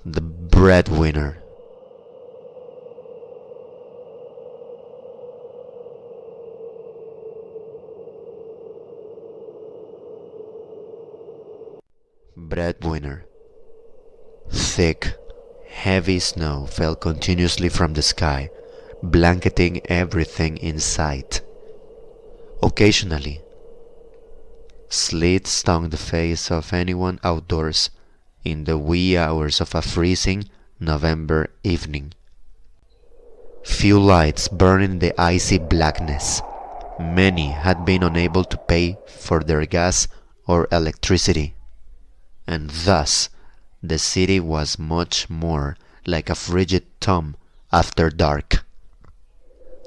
The Breadwinner. Breadwinner. Thick, heavy snow fell continuously from the sky, blanketing everything in sight. Occasionally, sleet stung the face of anyone outdoors in the wee hours of a freezing November evening. Few lights burned in the icy blackness. Many had been unable to pay for their gas or electricity, and thus the city was much more like a frigid tomb after dark.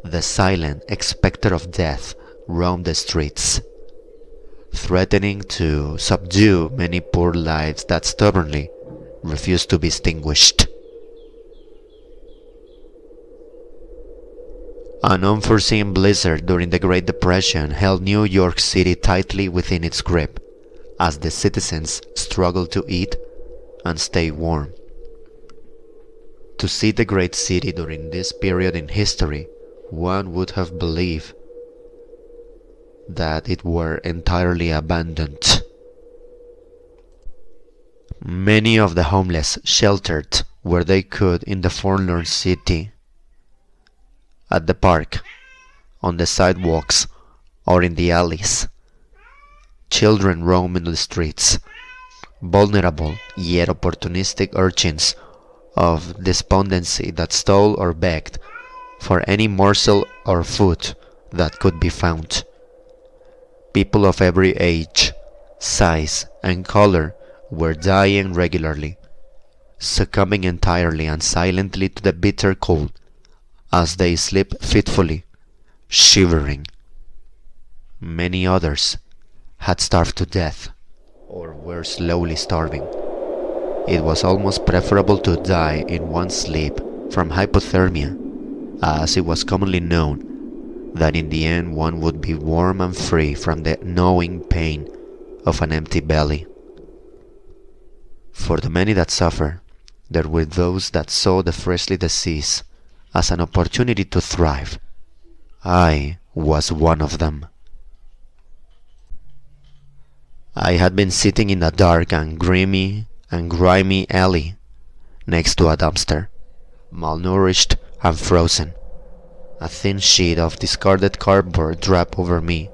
The silent specter of death roamed the streets, threatening to subdue many poor lives that stubbornly refused to be extinguished. An unforeseen blizzard during the Great Depression held New York City tightly within its grip as the citizens struggled to eat and stay warm. To see the great city during this period in history, one would have believed that it were entirely abandoned. Many of the homeless sheltered where they could in the forlorn city, at the park, on the sidewalks, or in the alleys. Children roam in the streets, vulnerable yet opportunistic urchins of despondency that stole or begged for any morsel or food that could be found. People of every age, size, and color were dying regularly, succumbing entirely and silently to the bitter cold as they slept fitfully, shivering. Many others had starved to death, or were slowly starving. It was almost preferable to die in one's sleep from hypothermia, as it was commonly known that in the end one would be warm and free from the gnawing pain of an empty belly. For the many that suffer, there were those that saw the freshly deceased as an opportunity to thrive. I was one of them. I had been sitting in a dark and grimy alley next to a dumpster, malnourished and frozen. A thin sheet of discarded cardboard dropped over me,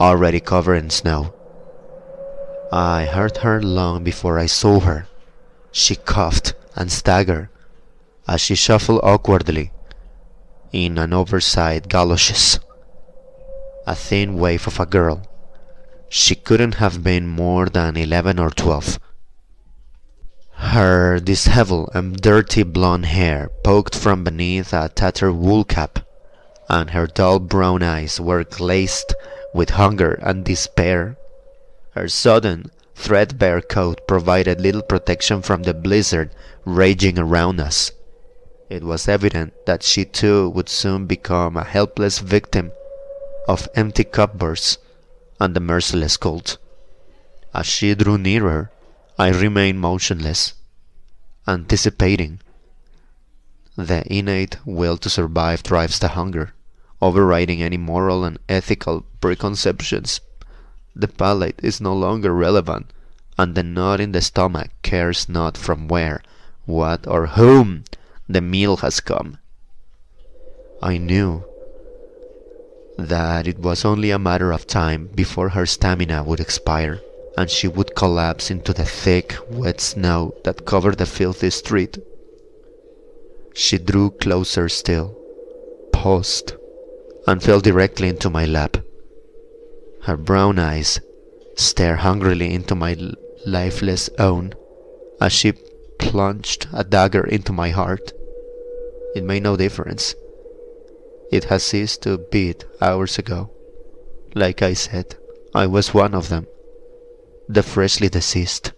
already covered in snow. I heard her long before I saw her. She coughed and staggered as she shuffled awkwardly in an oversized galoshes. A thin waif of a girl. She couldn't have been more than 11 or 12. Her disheveled and dirty blonde hair poked from beneath a tattered wool cap, and her dull brown eyes were glazed with hunger and despair. Her sodden, threadbare coat provided little protection from the blizzard raging around us. It was evident that she too would soon become a helpless victim of empty cupboards and the merciless cold. As she drew nearer, I remained motionless, anticipating. The innate will to survive drives the hunger, overriding any moral and ethical preconceptions. The palate is no longer relevant, and the knot in the stomach cares not from where, what, or whom the meal has come. I knew that it was only a matter of time before her stamina would expire, and she would collapse into the thick, wet snow that covered the filthy street. She drew closer still, paused, and fell directly into my lap. Her brown eyes stared hungrily into my lifeless own as she plunged a dagger into my heart. It made no difference. It had ceased to beat hours ago. Like I said, I was one of them, the freshly deceased.